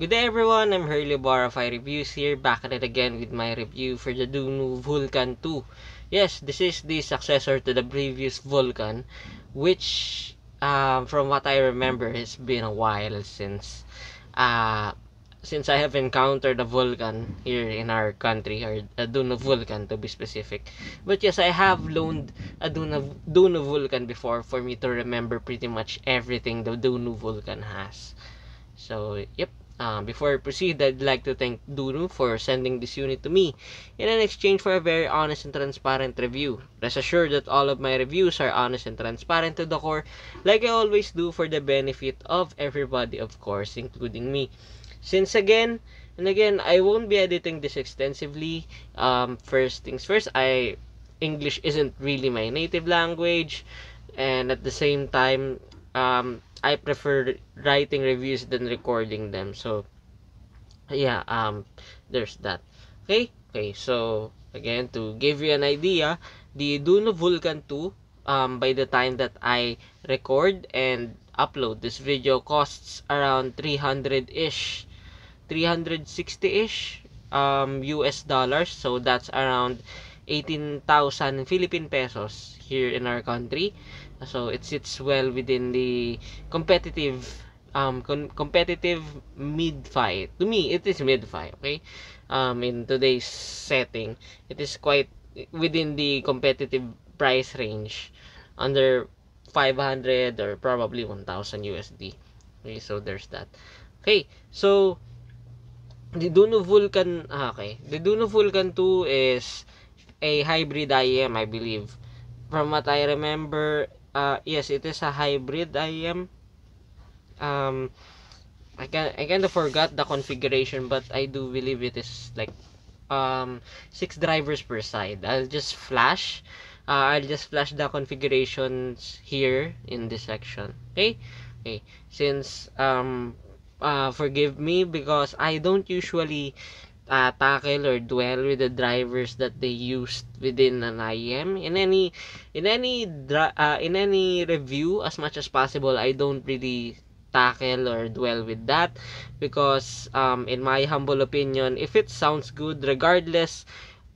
Good day everyone, I'm Hurley Borify Reviews here, back at it again with my review for the Dunu Vulcan 2. Yes, this is the successor to the previous Vulcan, which from what I remember has been a while uh, since I have encountered a Vulcan here in our country, or a Dunu Vulcan to be specific. But yes, I have loaned a Dunu Vulcan before for me to remember pretty much everything the Dunu Vulcan has. So, yep. Before I proceed, I'd like to thank Dunu for sending this unit to me in an exchange for a very honest and transparent review. Rest assured that all of my reviews are honest and transparent to the core, like I always do, for the benefit of everybody, of course, including me. Since again and again, I won't be editing this extensively. First things first, English isn't really my native language, and at the same time, I prefer writing reviews than recording them. So yeah, there's that. Okay, so again, to give you an idea, the Dune Vulcan 2, by the time that I record and upload this video, costs around 300-ish, 360-ish US dollars. So that's around 18,000 Philippine pesos here in our country. So it sits well within the competitive competitive mid-fi. To me, it is mid-fi, okay? In today's setting, it is quite within the competitive price range, under 500 or probably 1,000 USD. Okay, so there's that. Okay, so the Dunu Vulcan, the Dunu Vulcan 2 is a hybrid IEM, I believe. From what I remember, yes, it is a hybrid IEM. I kind of forgot the configuration, but I do believe it is like 6 drivers per side. I'll just flash the configurations here in this section. Okay, since forgive me because I don't usually tackle or dwell with the drivers that they used within an IEM in any review. As much as possible, I don't really tackle or dwell with that, because in my humble opinion, if it sounds good, regardless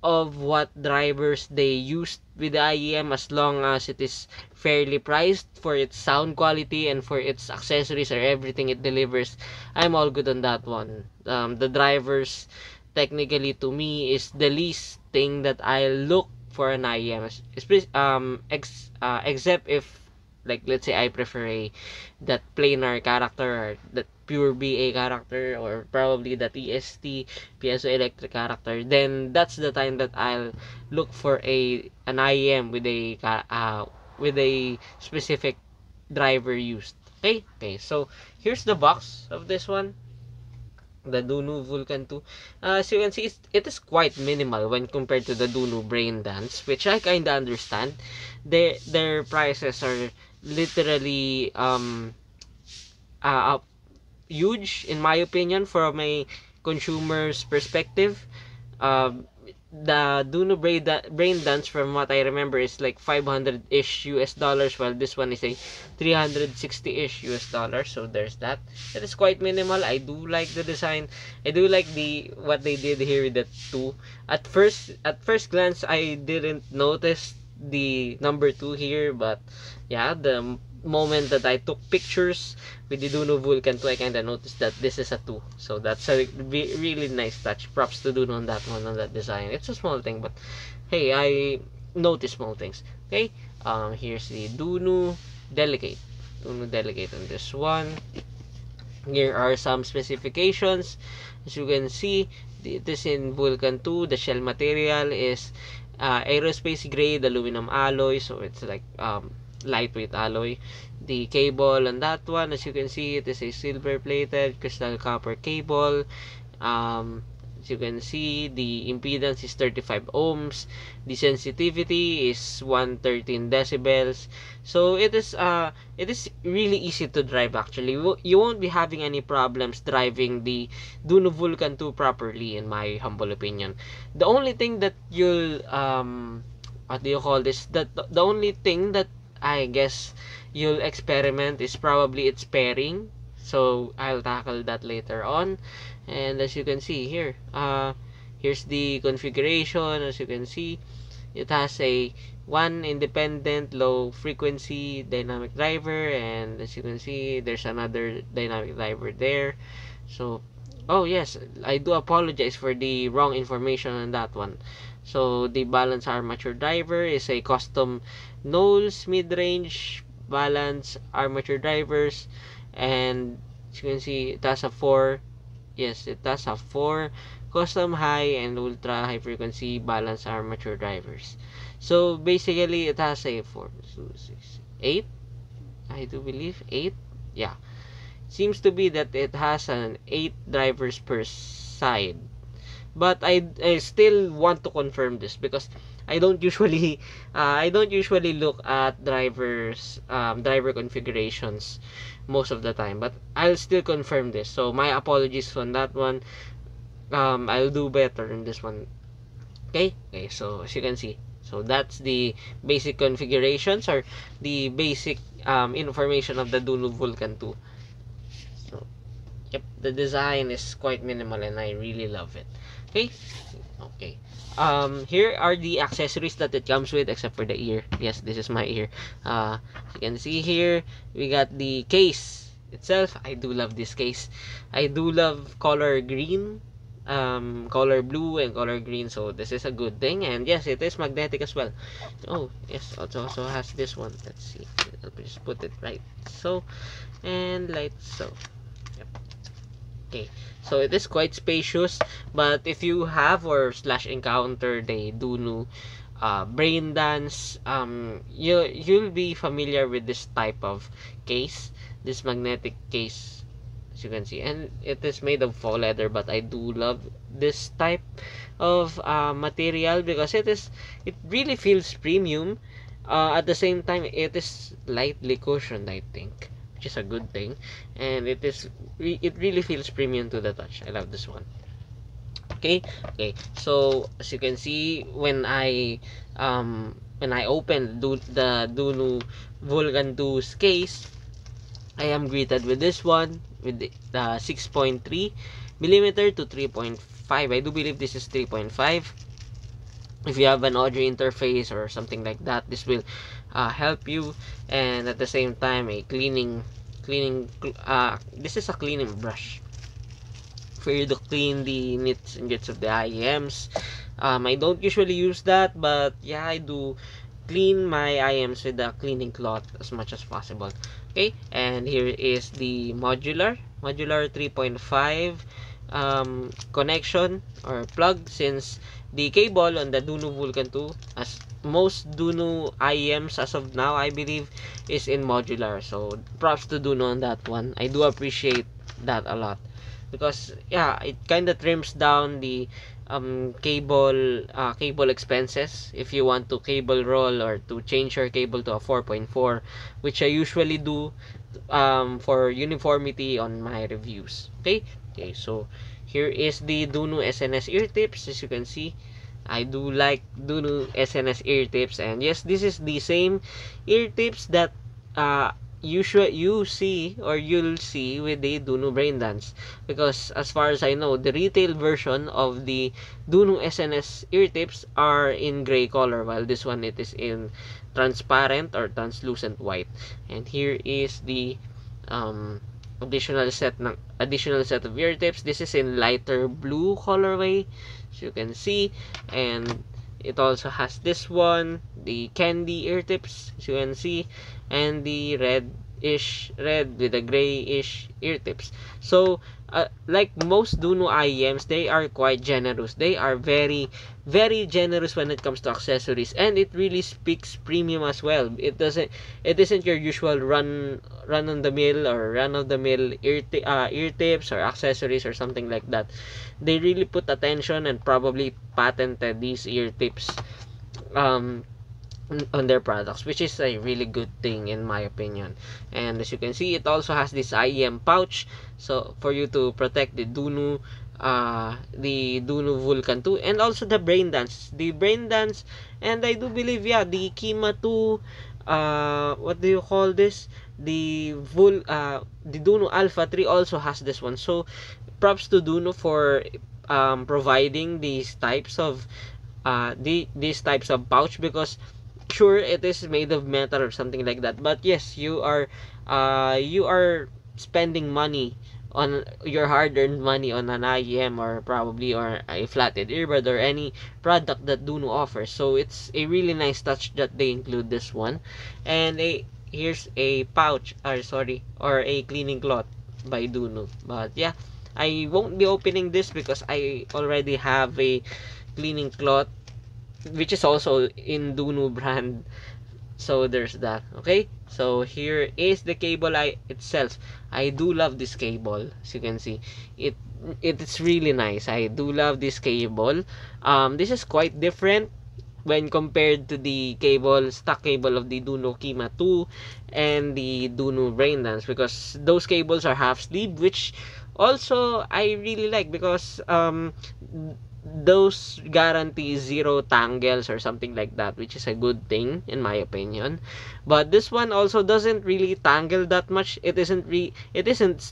of what drivers they used with the IEM, as long as it is fairly priced for its sound quality and for its accessories or everything it delivers, I'm all good on that one. The drivers, technically, to me, is the least thing that I look for an IEM, except if, like, let's say I prefer that planar character, or that pure BA character, or probably the TST piezoelectric character, then that's the time that I'll look for an IEM with a specific driver used. Okay, so here's the box of this one, the Dunu Vulcan 2. As you can see, it is quite minimal when compared to the Dunu Brain Dance, which I kinda understand. Their prices are literally huge, in my opinion, from a consumer's perspective. The Dunu Brain Dance, from what I remember, is like 500-ish US dollars, while this one is a 360-ish US dollars. So there's that. It is quite minimal. I do like the design. I do like what they did here with the 2. At first glance, I didn't notice the number 2 here, but yeah, the moment that I took pictures with the Dunu Vulcan 2, I kinda noticed that this is a 2. So that's a really nice touch. Props to Dunu on that one, on that design. It's a small thing, but hey, I notice small things. Okay, here's the Dunu Delicate. Dunu Delicate on this one. Here are some specifications. As you can see, it is in Vulcan 2. The shell material is aerospace grade aluminum alloy, so it's like lightweight alloy. The cable on that one, as you can see, it is a silver plated crystal copper cable. As you can see, the impedance is 35 ohms. The sensitivity is 113 decibels. So it is really easy to drive. Actually, you won't be having any problems driving the Dunu Vulcan 2 properly, in my humble opinion. The only thing that you'll what do you call this, the only thing that I guess you'll experiment is probably its pairing. So I'll tackle that later on. And as you can see here, here's the configuration. As you can see, it has a one independent low frequency dynamic driver, and as you can see, there's another dynamic driver there. So, oh yes, I do apologize for the wrong information on that one. So the balance armature driver is a custom Knowles mid-range balance armature drivers, and as you can see, it has a it has a 4 custom high and ultra high frequency balance armature drivers. So basically, it has a 4, 2, 6, 8. I do believe 8. Yeah, seems to be that it has an 8 drivers per side. But I still want to confirm this because I don't usually look at driver configurations most of the time, but I'll still confirm this. So my apologies on that one. I'll do better in this one. Okay, so as you can see, so that's the basic configurations or the basic information of the Dunu Vulcan 2. So yep, the design is quite minimal and I really love it. Okay. Here are the accessories that it comes with, except for the ear. Yes, this is my ear. You can see here, we got the case itself. I do love this case. I do love color green, color blue, and color green. So this is a good thing. And yes, it is magnetic as well. Oh, yes, it also has this one. Let's see. I'll just put it right so, and like so. Yep. Okay, so it is quite spacious, but if you have or slash encounter the Dunu brain dance, you'll be familiar with this type of case, this magnetic case, as you can see, and it is made of faux leather. But I do love this type of material because it really feels premium. At the same time, it is lightly cushioned, I think, which is a good thing, and it really feels premium to the touch. I love this one. Okay, so as you can see, when I opened the Dunu Vulcan 2's case, I am greeted with this one, with the 6.3 millimeter to 3.5. I do believe this is 3.5. If you have an audio interface or something like that, this will help you. And at the same time, a cleaning this is a cleaning brush for you to clean the nits and gits of the IEMs. I don't usually use that, but yeah, I do clean my IEMs with a cleaning cloth as much as possible. Okay, and here is the modular 3.5 connection or plug, since the cable on the Dunu Vulcan 2, as most Dunu IEMs as of now, I believe, is in modular. So props to Dunu on that one. I do appreciate that a lot because yeah, it kind of trims down the cable expenses if you want to cable roll or to change your cable to a 4.4, which I usually do for uniformity on my reviews. Okay, so here is the Dunu SNS ear tips. As you can see, I do like Dunu SNS ear tips, and yes, this is the same ear tips that you'll see with the Dunu Brain Dance, because as far as I know, the retail version of the Dunu SNS ear tips are in gray color, while this one, it is in transparent or translucent white. And here is the additional set of ear tips. This is in lighter blue colorway, as you can see, and it also has this one, the candy ear tips, as you can see, and the red with the grayish ear tips. So like most Dunu IEMs, they are quite generous. They are very, very generous when it comes to accessories, and it really speaks premium as well. It isn't your usual run on the mill or run of the mill ear tips or accessories or something like that. They really put attention and probably patented these ear tips on their products, which is a really good thing in my opinion. And as you can see, it also has this IEM pouch, so for you to protect the Dunu Vulcan 2, and also the Brain Dance, and I do believe, yeah, the Kima 2 what do you call this, the Duno Alpha 3 also has this one. So props to Duno for providing these types of pouch, because sure, it is made of metal or something like that, but yes, you are spending money on your hard-earned money on an IEM, or probably or a flathead earbud, or any product that Duno offers. So it's a really nice touch that they include this one. And here's a pouch, or sorry, or a cleaning cloth by Duno. But yeah, I won't be opening this because I already have a cleaning cloth which is also in Duno brand. So there's that. Okay, so here is the cable itself. I do love this cable. As you can see, it it's really nice. I do love this cable. This is quite different when compared to the stock cable of the Duno Kima 2 and the Duno Braindance, because those cables are half sleeve, which also I really like, because those guarantee zero tangles or something like that, which is a good thing in my opinion. But this one also doesn't really tangle that much. It isn't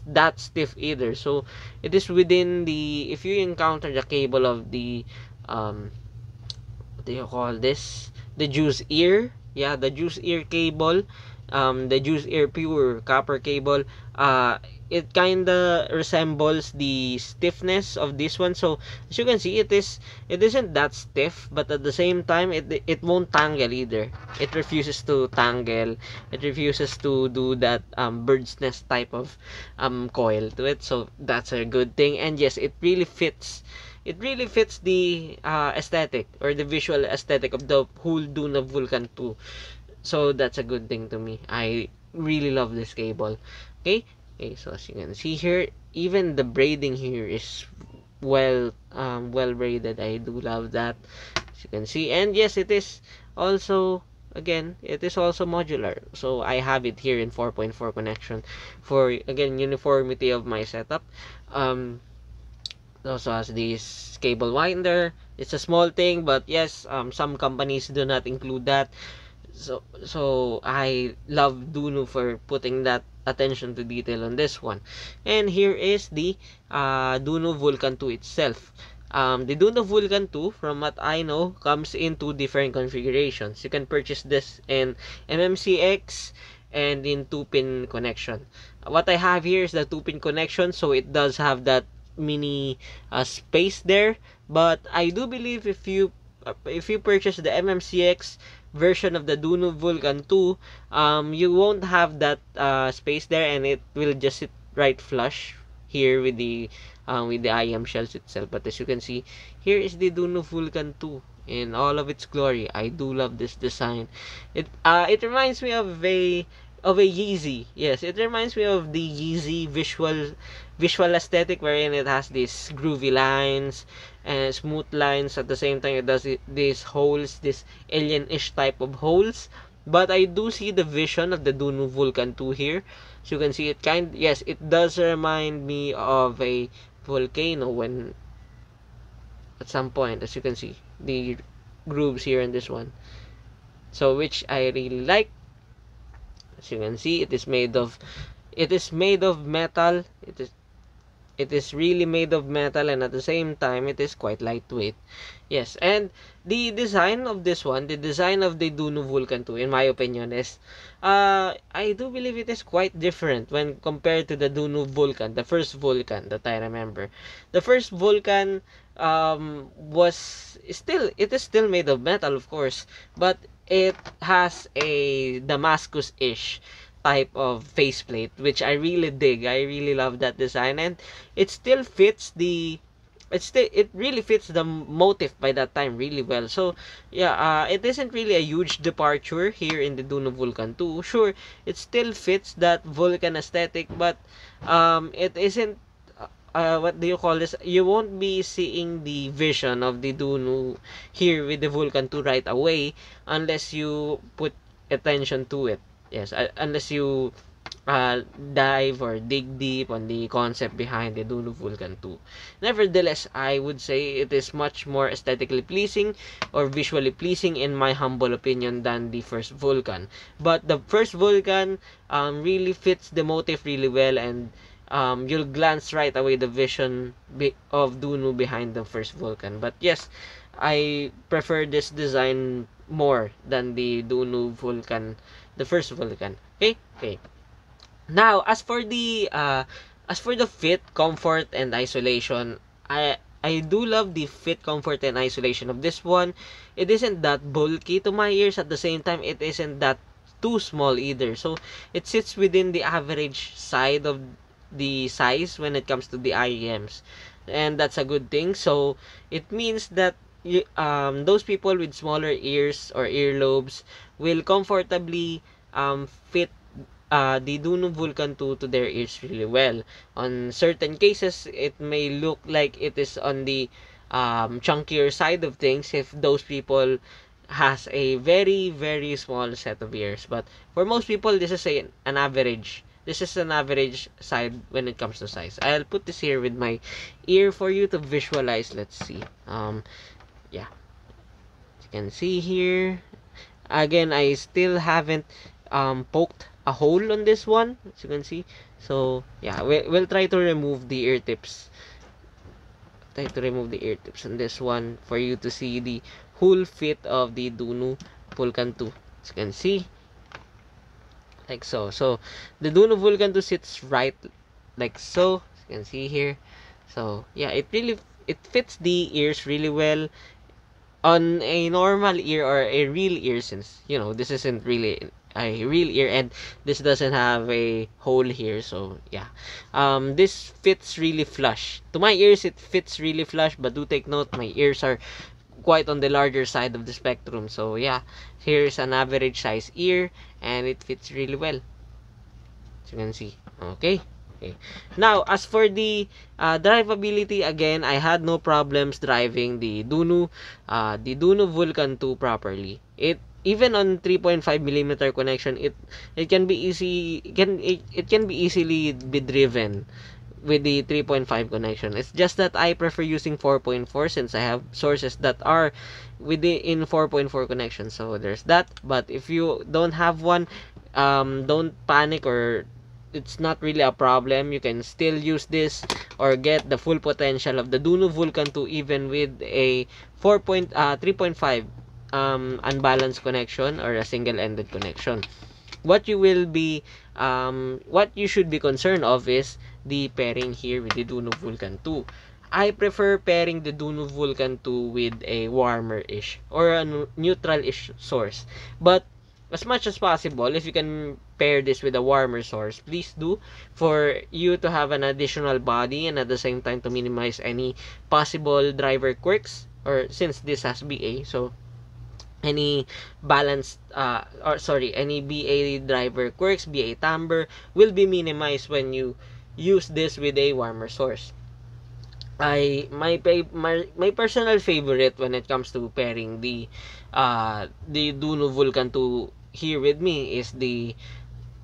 that stiff either. So it is within the, if you encounter the cable of the what do you call this, the Juice Ear, yeah, the Juice Ear cable, the Juice Ear pure copper cable, it kinda resembles the stiffness of this one. So as you can see, it isn't that stiff, but at the same time it won't tangle either. It refuses to tangle. It refuses to do that bird's nest type of coil to it. So that's a good thing. And yes, it really fits the aesthetic, or the visual aesthetic of the whole Duna Vulcan 2. So that's a good thing to me. I really love this cable. Okay, so as you can see here, even the braiding here is well braided. I do love that, as you can see. And yes, it is also, again, it is also modular. So I have it here in 4.4 connection for, again, uniformity of my setup. It also has this cable winder. It's a small thing, but yes, some companies do not include that. So I love Duno for putting that attention to detail on this one. And here is the Duno Vulcan 2 itself. The Duno Vulcan 2, from what I know, comes in two different configurations. You can purchase this in MMCX and in 2-pin connection. What I have here is the 2-pin connection, so it does have that mini space there. But I do believe if you purchase the MMCX version of the Duno Vulcan 2, you won't have that space there, and it will just sit right flush here with the IM shells itself. But as you can see, here is the Duno Vulcan 2 in all of its glory. I do love this design. It reminds me of a Yeezy. Yes, it reminds me of the Yeezy visual aesthetic, wherein it has these groovy lines and smooth lines. At the same time, it does these holes, this alien-ish type of holes. But I do see the vision of the Duno Vulcan 2 here. So you can see yes, it does remind me of a volcano when, at some point, as you can see, the grooves here in this one. So which I really like. As you can see, it is made of metal. It is really made of metal, and at the same time it is quite lightweight. Yes, and the design of this one, the design of the Duno Vulcan 2, in my opinion, is I do believe it is quite different when compared to the Duno Vulcan, the first Vulcan that I remember. The first Vulcan it is still made of metal, of course, but it has a Damascus-ish type of faceplate, which I really dig. I really love that design, and it still fits it really fits the motif by that time really well. So yeah, it isn't really a huge departure here in the Duno Vulcan 2. Sure, it still fits that Vulcan aesthetic, but it isn't what do you call this? You won't be seeing the vision of the Duno here with the Vulcan 2 right away, unless you put attention to it. Yes, unless you dive or dig deep on the concept behind the Dunu Vulcan 2. Nevertheless, I would say it is much more aesthetically pleasing or visually pleasing in my humble opinion than the first Vulcan. But the first Vulcan really fits the motif really well, and you'll glance right away the vision of Dunu behind the first Vulcan. But yes, I prefer this design more than the Dunu Vulcan, the first Vulcan. Okay? Okay. Now, as for the fit, comfort, and isolation, I do love the fit, comfort, and isolation of this one. It isn't that bulky to my ears. At the same time, it isn't that too small either. So it sits within the average side of the size when it comes to the IEMs, and that's a good thing. So it means that those people with smaller ears or earlobes will comfortably fit the Dunu Vulcan 2 to their ears really well. On certain cases, it may look like it is on the chunkier side of things if those people has a very, very small set of ears. But for most people, this is an average. This is an average side when it comes to size. I'll put this here with my ear for you to visualize. Let's see. Yeah. As you can see here. Again, I still haven't poked a hole on this one, as you can see. So yeah, we'll try to remove the ear tips. Try to remove the ear tips on this one for you to see the whole fit of the Dunu Vulcan 2. As you can see, like so. So the Dunu Vulcan 2 sits right like so. As you can see here. So yeah, it fits the ears really well on a normal ear or a real ear, since this isn't really a real ear and this doesn't have a hole here. So yeah, this fits really flush to my ears. It fits really flush, but do take note, my ears are quite on the larger side of the spectrum. So yeah, here's an average size ear and it fits really well, as you can see. Okay. Now, as for the drivability, again, I had no problems driving the Dunu Vulcan 2 properly. It even on 3.5mm connection, it can be it can be easily be driven with the 3.5 connection. It's just that I prefer using 4.4 since I have sources that are in 4.4 connection. So there's that. But if you don't have one, don't panic, or it's not really a problem. You can still use this or get the full potential of the Dunu Vulcan 2 even with a 3.5 unbalanced connection or a single-ended connection. What you should be concerned of is the pairing here with the Dunu Vulcan 2. I prefer pairing the Dunu Vulcan 2 with a warmer-ish or a neutral-ish source. But as much as possible, if you can pair this with a warmer source, please do, for you to have an additional body and at the same time to minimize any possible driver quirks, or since this has BA, so any any BA driver quirks, BA timbre will be minimized when you use this with a warmer source. My personal favorite when it comes to pairing the Dunu Vulcan 2 here with me is the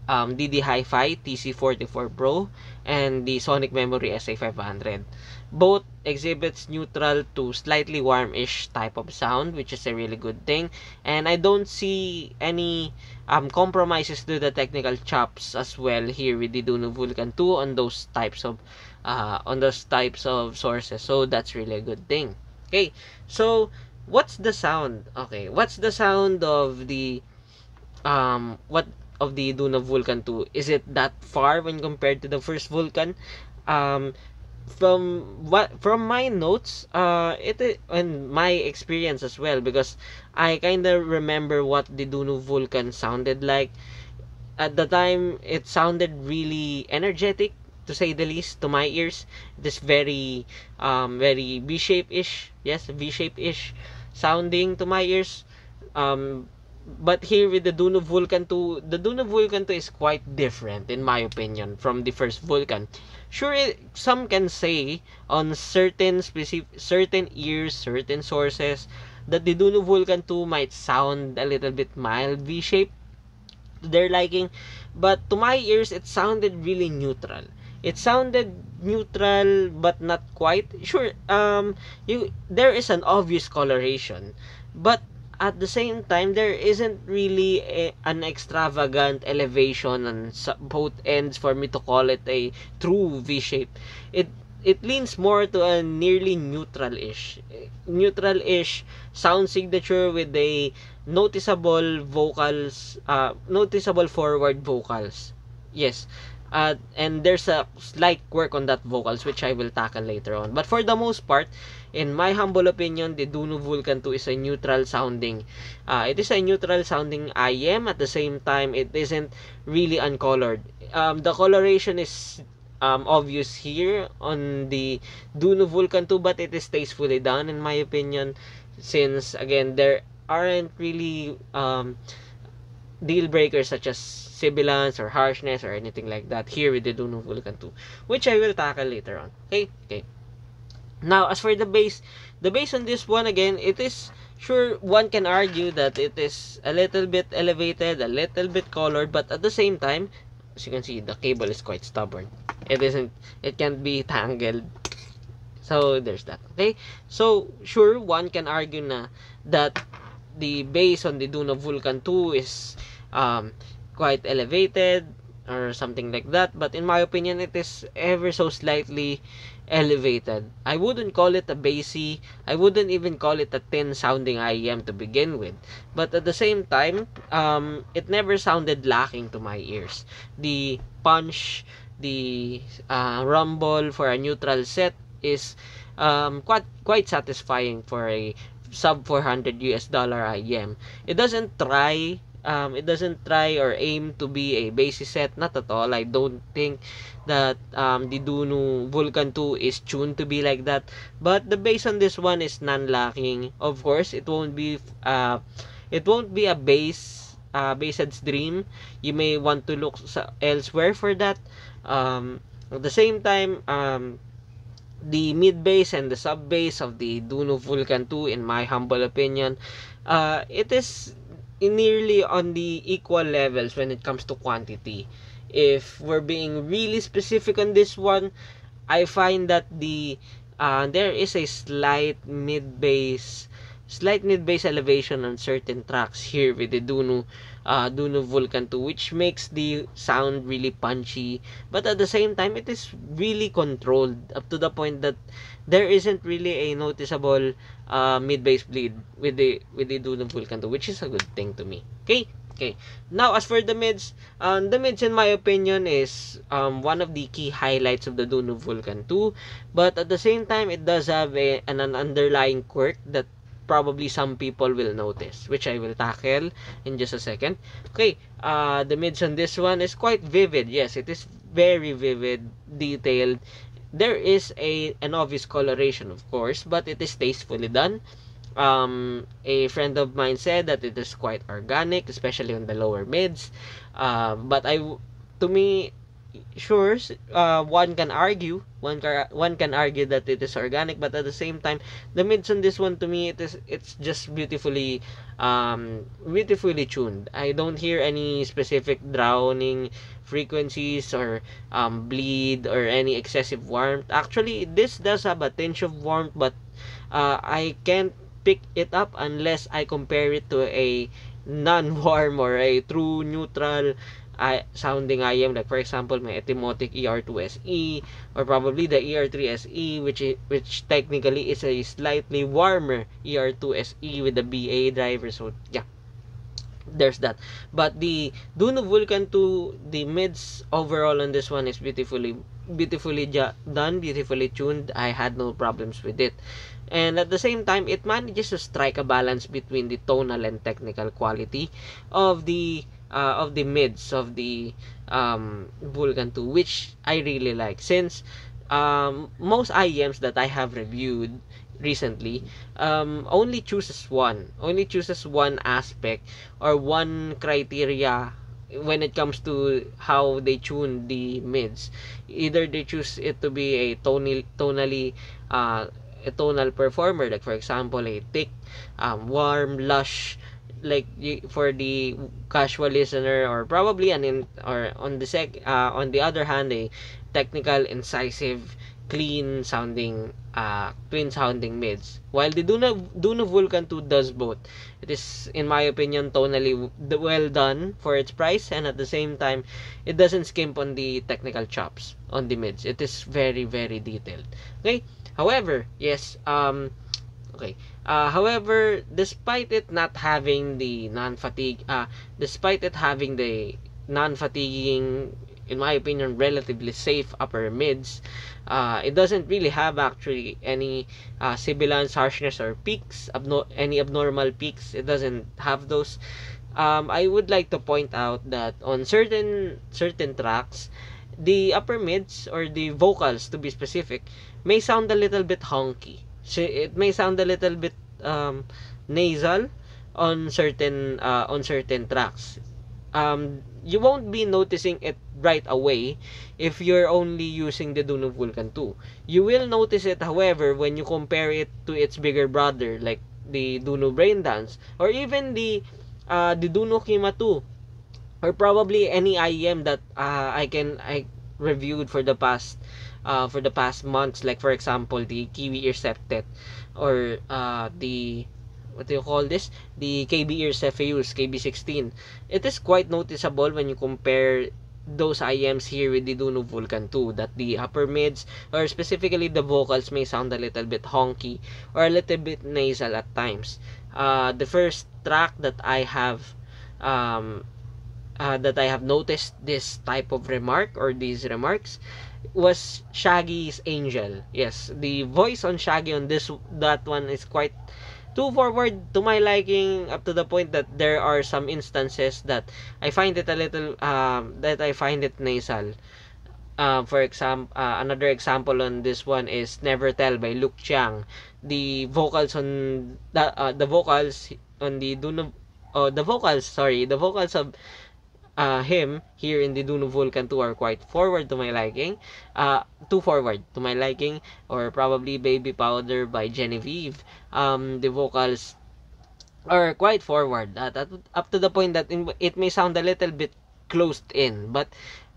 DD Hi-Fi TC44 Pro and the Sonic Memory SA500. Both exhibits neutral to slightly warm-ish type of sound, which is a really good thing. And I don't see any compromises to the technical chops as well here with the Dunu Vulcan 2 on those types of sources. So that's really a good thing. Okay, so what's the sound? Okay, what's the sound of the of the Dunu Vulcan 2? Is it that far when compared to the first Vulcan? From my notes, and my experience as well, because I kind of remember what the Dunu Vulcan sounded like. At the time, it sounded really energetic, to say the least, to my ears. This very V-shape-ish, yes, V-shape-ish sounding to my ears. But here with the Dunu Vulcan 2, the Dunu Vulcan 2 is quite different in my opinion from the first Vulcan. Sure, some can say on certain ears, certain sources, that the Dunu Vulcan 2 might sound a little bit mild V-shape to their liking, but to my ears it sounded really neutral. It sounded neutral but not quite. Sure, there is an obvious coloration, but at the same time there isn't really an extravagant elevation on both ends for me to call it a true V shape. It it leans more to a nearly neutral-ish sound signature with a noticeable forward vocals. Yes. And there's a slight quirk on that vocals which I will tackle later on. But for the most part, in my humble opinion, the Duno Vulcan 2 is a neutral sounding. It is a neutral sounding IM. At the same time, it isn't really uncolored. The coloration is obvious here on the Duno Vulcan 2, but it is tastefully done in my opinion, since again there aren't really deal breakers such as sibilance or harshness or anything like that here with the Duno Vulcan 2, which I will tackle later on. Okay. Now, as for the bass on this one, again, it is, sure, one can argue that it is a little bit elevated, a little bit colored, but at the same time, as you can see, the cable is quite stubborn. It can't be tangled. So there's that. Okay, so sure, one can argue that the bass on the Duno Vulcan 2 is quite elevated or something like that, but in my opinion it is ever so slightly elevated. I wouldn't call it a bassy, I wouldn't even call it a thin sounding IEM to begin with, but at the same time it never sounded lacking to my ears. The punch, the rumble for a neutral set is quite satisfying for a sub $400 IEM. It doesn't try or aim to be a bassy set, not at all. I don't think that the Duno Vulcan 2 is tuned to be like that, but the bass on this one is non-lacking. Of course, it won't be a basshead's dream. You may want to look elsewhere for that. At the same time, the mid bass and the sub bass of the Duno Vulcan 2, in my humble opinion, it is nearly on the equal levels when it comes to quantity. If we're being really specific on this one, I find that there is a slight mid bass elevation on certain tracks here with the Duno Vulcan 2, which makes the sound really punchy, but at the same time it is really controlled up to the point that there isn't really a noticeable mid bass bleed with the Duno Vulcan 2, which is a good thing to me. Okay. Now, as for the mids in my opinion is one of the key highlights of the Duno Vulcan 2, but at the same time it does have an underlying quirk that probably some people will notice, which I will tackle in just a second. Okay, the mids on this one is quite vivid. Yes, it is very vivid, detailed. There is an obvious coloration, of course, but it is tastefully done. A friend of mine said that it is quite organic, especially on the lower mids. But to me, sure, one can argue that it is organic, but at the same time, the mids on this one, to me, it's just beautifully tuned. I don't hear any specific drowning frequencies or bleed or any excessive warmth. Actually, this does have a tinge of warmth, but I can't pick it up unless I compare it to a non-warm or a true neutral sounding IM, like for example my Etymotic ER2SE or probably the ER3SE, which technically is a slightly warmer ER2SE with the BA driver. So yeah, there's that. But the Duno Vulcan 2, the mids overall on this one is beautifully done, beautifully tuned. I had no problems with it, and at the same time it manages to strike a balance between the tonal and technical quality of the mids of the Vulcan 2, which I really like, since most IEMs that I have reviewed recently only chooses one aspect or one criteria when it comes to how they tune the mids. Either they choose it to be a tonal performer, like for example a thick, warm, lush for the casual listener, or probably or on the other hand, a technical, incisive, clean sounding mids. While the Duno Vulcan 2 does both. It is, in my opinion, tonally well done for its price, and at the same time, it doesn't skimp on the technical chops on the mids. It is very, very detailed. Okay. However, yes, okay. However, despite it having the non-fatiguing, in my opinion, relatively safe upper mids, it doesn't really have actually any sibilance, harshness, or peaks, any abnormal peaks. It doesn't have those. I would like to point out that on certain tracks, the upper mids, or the vocals to be specific, may sound a little bit honky. So it may sound a little bit nasal on certain tracks. You won't be noticing it right away if you're only using the Duno Vulcan 2. You will notice it, however, when you compare it to its bigger brother, like the Duno Braindance, or even the Duno Kima 2, or probably any IEM that I reviewed for the past months, like for example the Kiwi Ear Septet, or the, what do you call this, the KB Ear Cepheus KB16. It is quite noticeable when you compare those IMs here with the Duno Vulcan 2, that the upper mids, or specifically the vocals, may sound a little bit honky or a little bit nasal at times. The first track that I have noticed this type of remark, or these remarks, was Shaggy's Angel. Yes, the voice on Shaggy on that one is quite too forward to my liking, up to the point that there are some instances that I find it a little that I find it nasal. For example, another example on this one is Never Tell by Luke Chiang. The vocals on the vocals on the Duno, the vocals of him here in the Duno Vulcan 2 are quite forward to my liking. Too forward to my liking. Or probably Baby Powder by Genevieve. The vocals are quite forward. Up to the point that it may sound a little bit closed in. But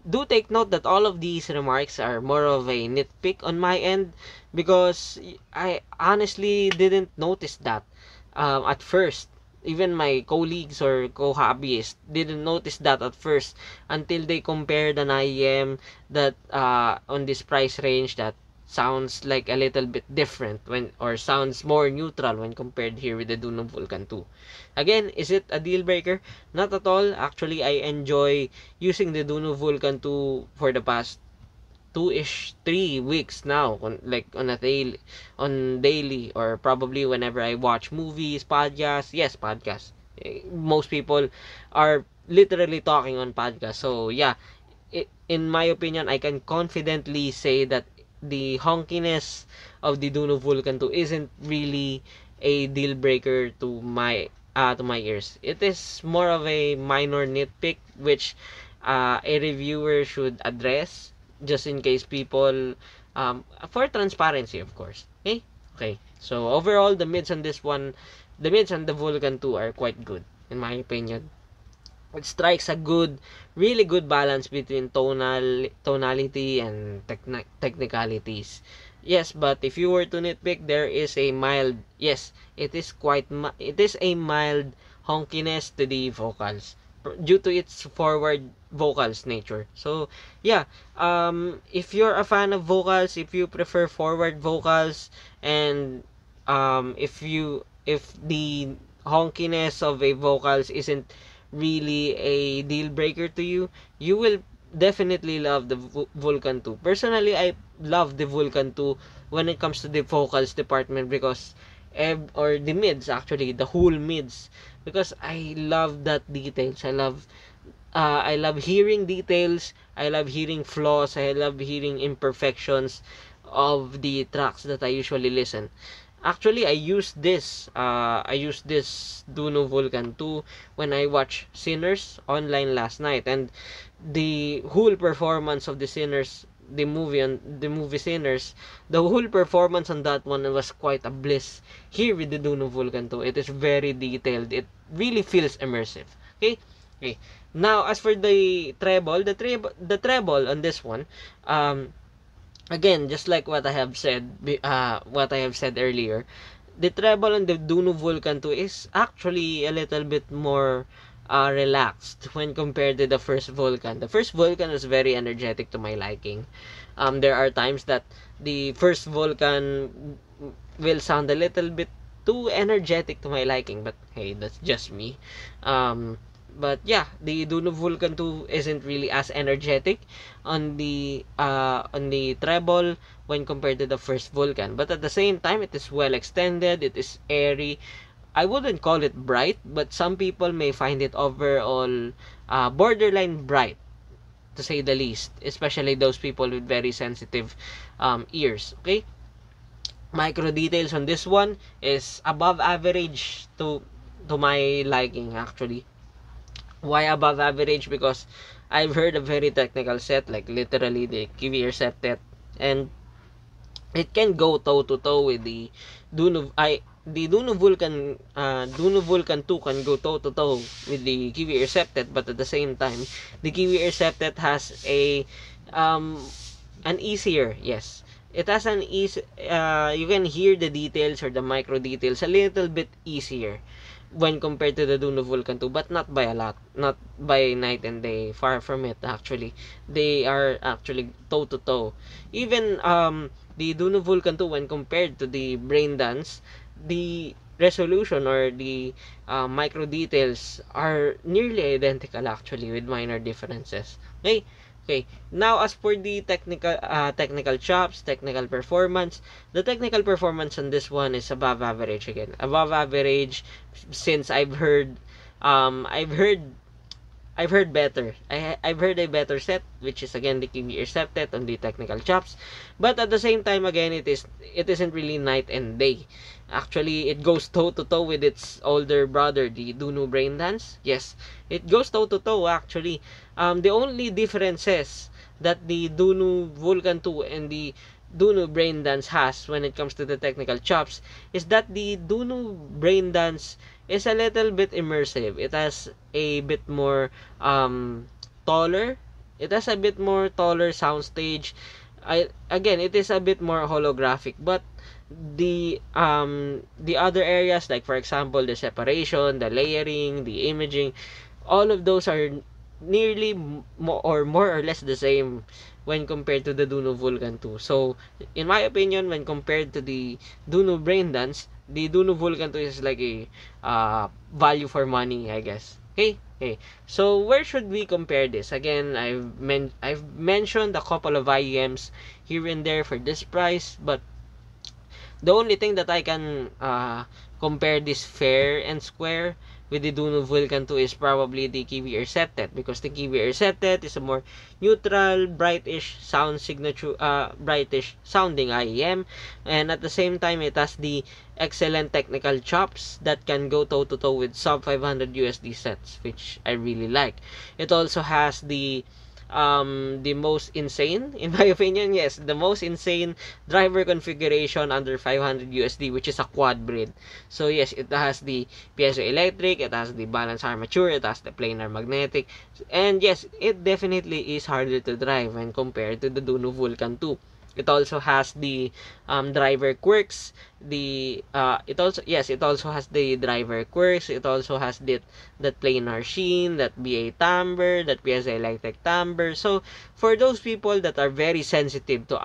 do take note that all of these remarks are more of a nitpick on my end, because I honestly didn't notice that at first. Even my colleagues or co-hobbyists didn't notice that at first, until they compared an IEM that on this price range that sounds like a little bit different, or sounds more neutral when compared here with the Duno Vulcan 2. Again, is it a deal breaker? Not at all. Actually, I enjoy using the Duno Vulcan 2 for the past 3 weeks now, on daily, or probably whenever I watch movies, podcasts. Yes, podcasts. Most people are literally talking on podcasts. So yeah, in my opinion, I can confidently say that the honkiness of the Duno Vulcan 2 isn't really a deal breaker to my ears. It is more of a minor nitpick, which a reviewer should address, just in case people, for transparency, of course. Okay, so overall, the mids on the Vulcan 2 are quite good, in my opinion. It strikes a really good balance between tonality and technicalities. Yes, but if you were to nitpick, there is a mild, yes, it is a mild honkiness to the vocals, due to its forward vocals nature. So yeah, if you're a fan of vocals, if you prefer forward vocals, and if the honkiness of a vocals isn't really a deal breaker to you, you will definitely love the Vulcan 2. Personally, I love the Vulcan 2 when it comes to the vocals department, because or the mids, actually, the whole mids, because I love that details. I love hearing details. I love hearing flaws. I love hearing imperfections of the tracks that I usually listen. Actually, I used this Duno Vulcan 2 when I watched Sinners online last night, and the whole performance of the Sinners the movie Sinners, the whole performance on that one was quite a bliss. Here with the Dune of Vulcan 2, it is very detailed. It really feels immersive. Okay? Okay. Now, as for the treble, the treble on this one, again, just like what I have said earlier, the treble on the Dune of Vulcan 2 is actually a little bit more relaxed when compared to the first Vulcan. The first Vulcan was very energetic to my liking. There are times that the first Vulcan will sound a little bit too energetic to my liking, but hey, that's just me. But yeah, the Dune of Vulcan 2 isn't really as energetic on the treble when compared to the first Vulcan. But at the same time, it is well extended, it is airy. I wouldn't call it bright, but some people may find it overall borderline bright, to say the least, especially those people with very sensitive ears. Okay, micro details on this one is above average to my liking, actually. Why above average? Because I've heard a very technical set, like literally the QVR septet, and it can go toe to toe with the Dune of the Dune Vulcan Dune Vulcan 2 can go toe to toe with the QVR septet, but at the same time, the QVR septet has an easier, yes, it has an easy, you can hear the details or the micro details a little bit easier when compared to the Dune of Vulcan 2, but not by a lot, not by night and day, far from it. Actually, they are actually toe to toe. Even the Dune of Vulcan 2, when compared to the Brain Dance, the resolution or the micro details are nearly identical, actually, with minor differences. Okay. Okay, now as for the technical chops, technical performance, the technical performance on this one is above average again. Above average, since I've heard better. I've heard a better set, which is again the QVR septet on the technical chops. But at the same time, again, it isn't really night and day. Actually, it goes toe to toe with its older brother, the Dunu Brain Dance. Yes, it goes toe to toe actually. The only differences that the Dunu Vulcan 2 and the Dunu Brain Dance has when it comes to the technical chops is that the Dunu Brain Dance is a little bit immersive. It has a bit more taller. It has a bit more taller soundstage. Again, it is a bit more holographic, but the other areas, like for example the separation, the layering, the imaging, all of those are nearly more or less the same when compared to the Duno Vulcan 2. So in my opinion, when compared to the Duno Brain Dance, the Duno Vulcan 2 is like a value for money, I guess. Okay. Okay, so where should we compare this? Again, I've mentioned a couple of IEMs here and there for this price, but the only thing that I can compare this fair and square with the Duno Vulcan 2 is probably the QVR septet, because the QVR septet is a more neutral, brightish sound signature, brightish sounding IEM, and at the same time it has the excellent technical chops that can go toe to toe with sub 500 USD sets, which I really like. It also has the most insane, in my opinion, yes, the most insane driver configuration under 500 USD, which is a quad brid. So yes, it has the piezoelectric, it has the balance armature, it has the planar magnetic, and yes, it definitely is harder to drive when compared to the Duno Vulcan 2. It also has the driver quirks. It also has the driver quirks. It also has that planar sheen, that BA timbre, that piezoelectric timbre. So for those people that are very sensitive to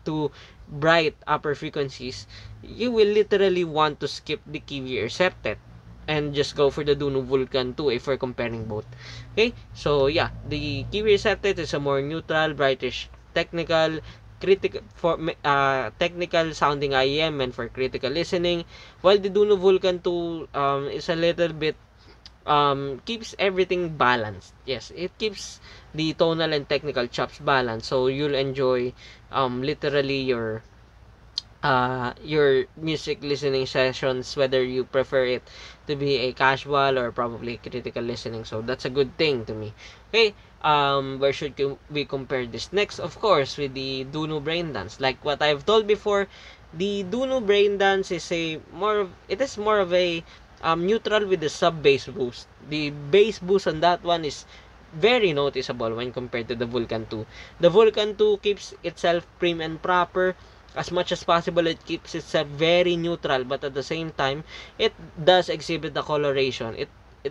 to bright upper frequencies, you will literally want to skip the QVR septet and just go for the Duno Vulcan 2 if we're comparing both. Okay, so yeah, the QVR septet is a more neutral, brightish, technical technical sounding IEM and for critical listening, while the Duno Vulcan 2 is a little bit keeps everything balanced. Yes, it keeps the tonal and technical chops balanced, so you'll enjoy literally your music listening sessions, whether you prefer it to be a casual or probably critical listening. So that's a good thing to me. Okay, where should we compare this? Next, of course, with the Duno Brain Dance. Like what I've told before, the Duno Brain Dance is it is more of a neutral with the sub bass boost. The bass boost on that one is very noticeable when compared to the Vulcan 2. The Vulcan 2 keeps itself prim and proper. As much as possible, it keeps itself very neutral, but at the same time, it does exhibit the coloration. It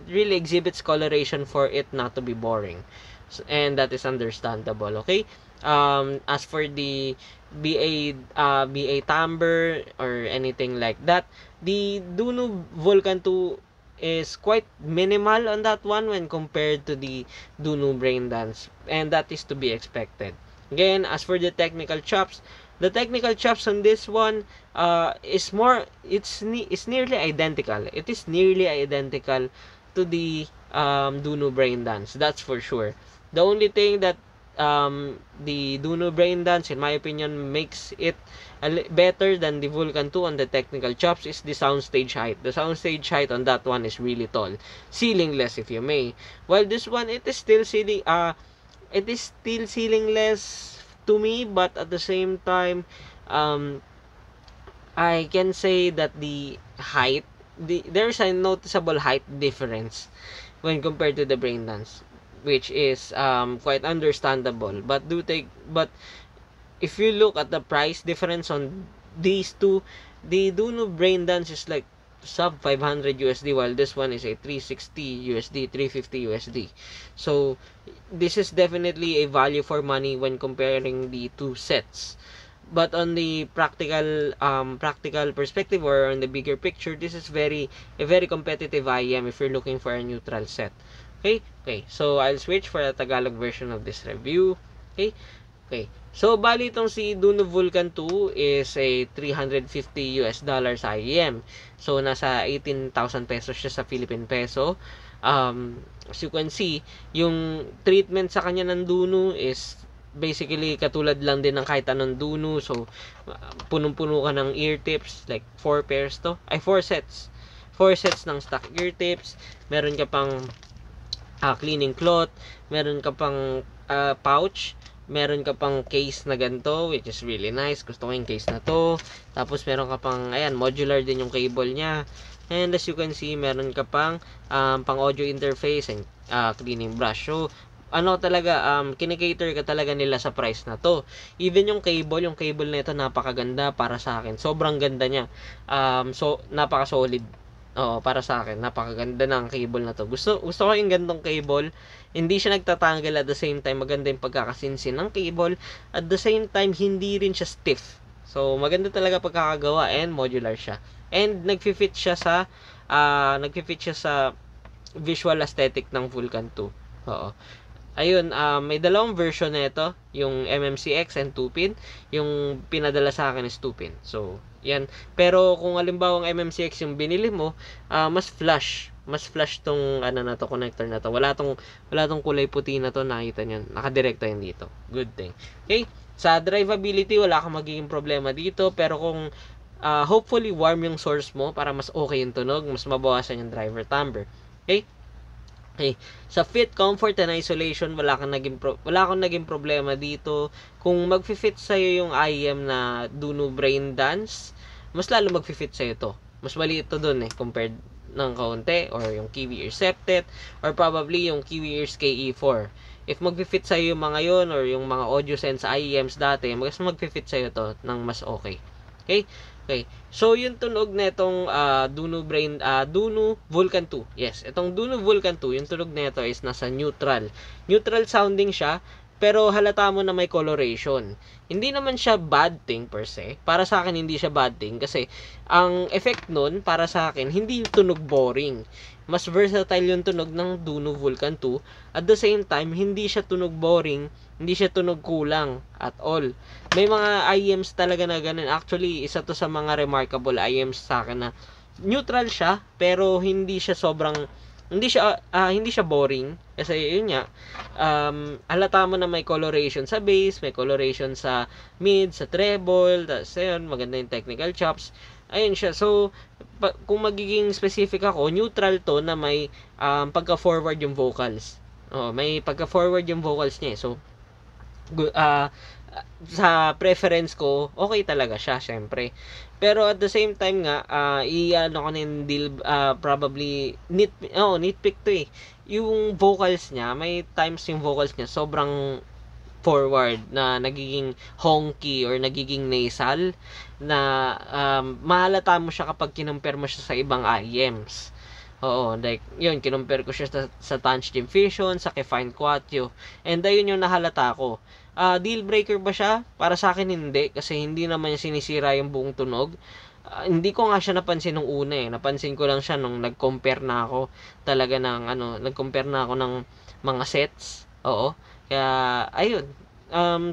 really exhibits coloration for it not to be boring. And that is understandable, okay? As for the BA timbre or anything like that, the Duno Vulcan 2 is quite minimal on that one when compared to the Duno Brain Dance, and that is to be expected. Again, as for the technical chops on this one is nearly identical. It is nearly identical to the Duno Brain Dance, that's for sure. The only thing that the Duno Brain Dance, in my opinion, makes it better than the Vulcan 2 on the technical chops is the soundstage height. The soundstage height on that one is really tall, ceilingless if you may. While this one, it is still ceilingless to me, but at the same time, I can say that the height, there's a noticeable height difference when compared to the Brain Dance, which is quite understandable. But if you look at the price difference on these two, the Duno Brain Dance is like sub 500 USD, while this one is a 360 USD, 350 USD. So this is definitely a value for money when comparing the two sets. But on the practical perspective, or on the bigger picture, this is a very competitive IEM if you're looking for a neutral set. Okay, so I'll switch for a Tagalog version of this review. Okay. So, bali itong si Duno Vulcan 2 is a $350 IEM. So, nasa 18,000 pesos siya sa Philippine peso. As you can see, yung treatment sa kanya ng Duno is basically katulad lang din ng kahit anong Duno. So, punong-puno ka ng ear tips, like 4 sets. 4 sets ng stock ear tips. Meron ka pang cleaning cloth, meron ka pang pouch, meron ka pang case na ganito, which is really nice. Gusto ko yung case na to. Tapos meron ka pang, ayan, modular din yung cable niya. And as you can see, meron ka pang audio interface and cleaning brush. So, kinikater ka talaga nila sa price na to. Even yung cable na ito, napakaganda para sa akin. Sobrang ganda niya. So, napaka-solid. Oo, para sa akin, napakaganda ng cable na to. Gusto ko yung gandong cable. Hindi siya nagtatanggal, at the same time, maganda yung pagkakasinsin ng cable. At the same time, hindi rin siya stiff. So, maganda talaga pagkakagawa, and modular siya. And nagfi-fit siya sa visual aesthetic ng Vulcan 2. Oo. Ayun, may dalawang version na ito, yung MMCX and 2-pin. Yung pinadala sa akin is 2-pin. So, yan. Pero kung halimbawa ang MMCX yung binili mo, mas flush tong connector na to. Wala tong kulay puti na to, nakita niyan. Nakadirekta yan dito. Good thing. Okay? Sa drivability, wala kang magiging problema dito, pero kung hopefully warm yung source mo para mas okay yung tunog, mas mabawasan yung driver timbre. Okay? Okay. Sa fit, comfort, and isolation, wala akong naging problema dito. Kung magfi-fit sa'yo yung IEM na Duno Brain Dance, mas lalo magfi-fit sa'yo to. Mas maliit to dun compared ng kaunti, or yung Kiwi Ear Septet, or probably yung Kiwi Ears KE4. If magfi-fit sa'yo yung mga yon, or yung mga AudioSense IEMs dati, mas magfi-fit sa'yo to ng mas okay. Okay. So, yung tunog na itong Duno Vulcan 2. Yes, itong Duno Vulcan 2, yung tunog na ito is nasa neutral. Neutral sounding siya, pero halata mo na may coloration. Hindi naman siya bad thing per se. Para sa akin, hindi siya bad thing. Kasi, ang effect nun, para sa akin, hindi yung tunog boring. Mas versatile yung tunog ng Duno Vulcan 2. At the same time, hindi siya tunog boring. Hindi siya tunog kulang at all. May mga IEMs talaga na ganun. Actually, isa to sa mga remarkable IEMs sa akin na neutral siya, pero hindi siya boring. Kasi yun nga, halata mo na may coloration sa bass, may coloration sa mid, sa treble, tapos yun, maganda yung technical chops. Ayun siya. So, kung magiging specific ako, neutral to na may pagka-forward yung vocals. Oh, may pagka-forward yung vocals niya eh. So, sa preference ko, okay talaga siya, syempre. Pero at the same time nga, i-ano ko na yung deal, probably, nitpick to eh. Yung vocals niya, may times yung vocals niya, sobrang forward na nagiging honky or nagiging nasal na mahalata mo siya kapag kinumpare mo siya sa ibang IEMs. Oo, like, yun, kinumpare ko siya sa Tanch Fusion, sa Kefine Quatio, and ayun yung nahalata ko. Deal breaker ba siya? Para sa akin hindi, kasi hindi naman niya sinisira yung buong tunog. Hindi ko nga siya napansin nung una eh. Napansin ko lang siya nung nag-compare na ako talaga ng nag-compare na ako ng mga sets. Oo. Kaya ayun.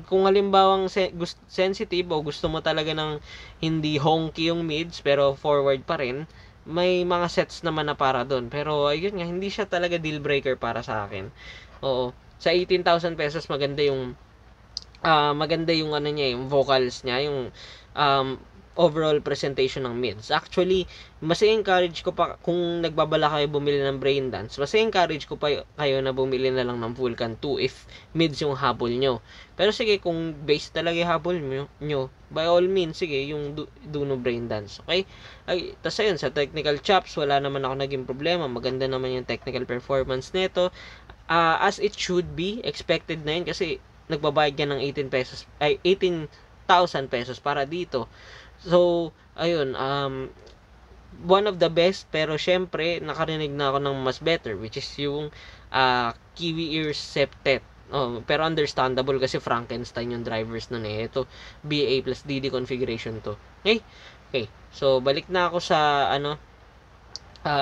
Kung halimbawang sensitive o gusto mo talaga ng hindi honky yung mids pero forward pa rin, may mga sets naman na para doon. Pero ayun nga, hindi siya talaga deal breaker para sa akin. Oo. Sa 18,000 pesos maganda yung ano niya, yung vocals niya, yung overall presentation ng mids. Actually, mas encourage ko pa kung nagbabala kayo bumili ng brain dance, mas encourage ko pa kayo na bumili na lang ng Vulcan 2 if mids yung habol nyo. Pero sige, kung bass talaga yung habol nyo, by all means, sige, yung Duno brain dance. Okay? Ay, tas ayun, sa technical chops, wala naman ako naging problema. Maganda naman yung technical performance nito. As it should be, expected na yun kasi nagbabayad ka ng 18,000 pesos para dito. So, ayun, one of the best, pero syempre, nakarinig na ako ng mas better, which is yung Kiwi Ears Septet. Pero understandable kasi Frankenstein yung drivers nun eh. Ito, BA plus DD configuration to. Okay? Okay. So, balik na ako sa,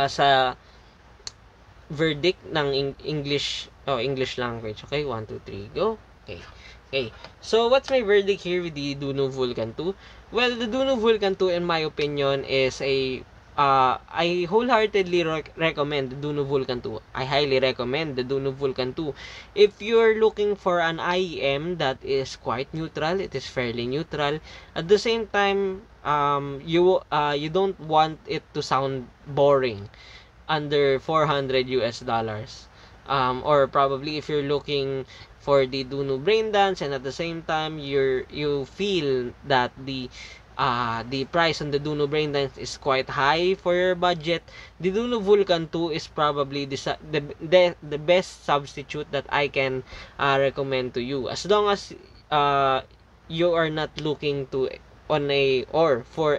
sa verdict ng English language. Okay? 1, 2, 3, go. Okay. Okay. So, what's my verdict here with the Duno Vulcan 2? Well, the Duno Vulcan 2, in my opinion, is I wholeheartedly recommend the Duno Vulcan 2. I highly recommend the Duno Vulcan 2. If you're looking for an IEM that is quite neutral, it is fairly neutral. At the same time, you don't want it to sound boring under $400 US. Or probably if you're looking for the Duno brain dance and at the same time you feel that the price on the Duno brain dance is quite high for your budget, the Duno Vulcan 2 is probably the best substitute that I can recommend to you, as long as you are not looking for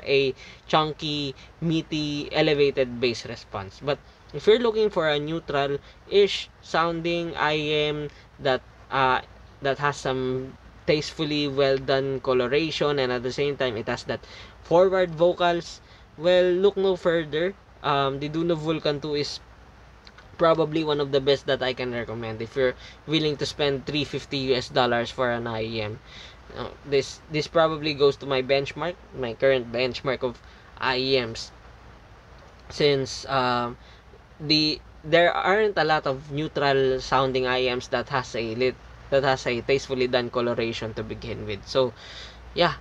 a chunky, meaty, elevated bass response. But if you're looking for a neutral-ish sounding IEM that has some tastefully well done coloration and at the same time it has that forward vocals, well, look no further. The Duno Vulcan 2 is probably one of the best that I can recommend if you're willing to spend $350 US for an IEM. This probably goes to my current benchmark of IEMs, since there aren't a lot of neutral sounding IEMs that has a tastefully done coloration to begin with. So yeah,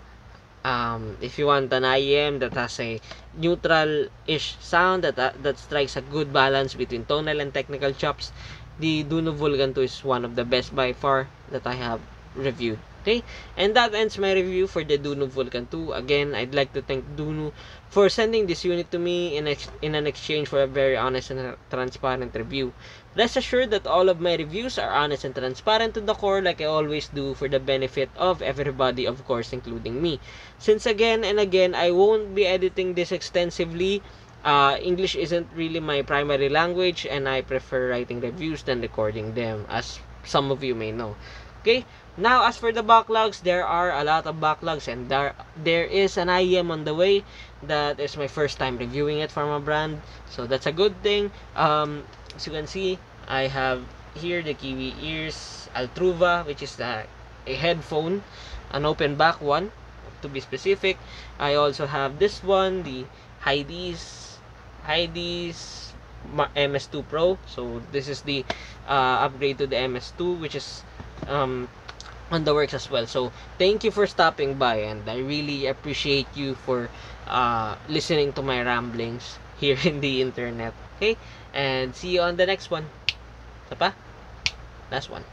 if you want an IEM that has a neutral-ish sound that strikes a good balance between tonal and technical chops, the Duno Vulcan 2 is one of the best by far that I have reviewed. Okay, and that ends my review for the Duno Vulcan 2. Again, I'd like to thank Duno for sending this unit to me in an exchange for a very honest and transparent review. Rest assured that all of my reviews are honest and transparent to the core, like I always do, for the benefit of everybody, of course, including me. Since again and again, I won't be editing this extensively. English isn't really my primary language, and I prefer writing reviews than recording them, as some of you may know. Okay? Now, as for the backlogs, there are a lot of backlogs, and there is an IEM on the way. That is my first time reviewing it from a brand, so that's a good thing. As you can see, I have here the Kiwi Ears Altruva, which is a headphone, an open back one, to be specific. I also have this one, the Heidi's MS2 Pro. So this is the upgrade to the MS2, which is on the works as well. So thank you for stopping by, and I really appreciate you for listening to my ramblings here in the internet. Okay, and see you on the next one. Isa pa? Last one.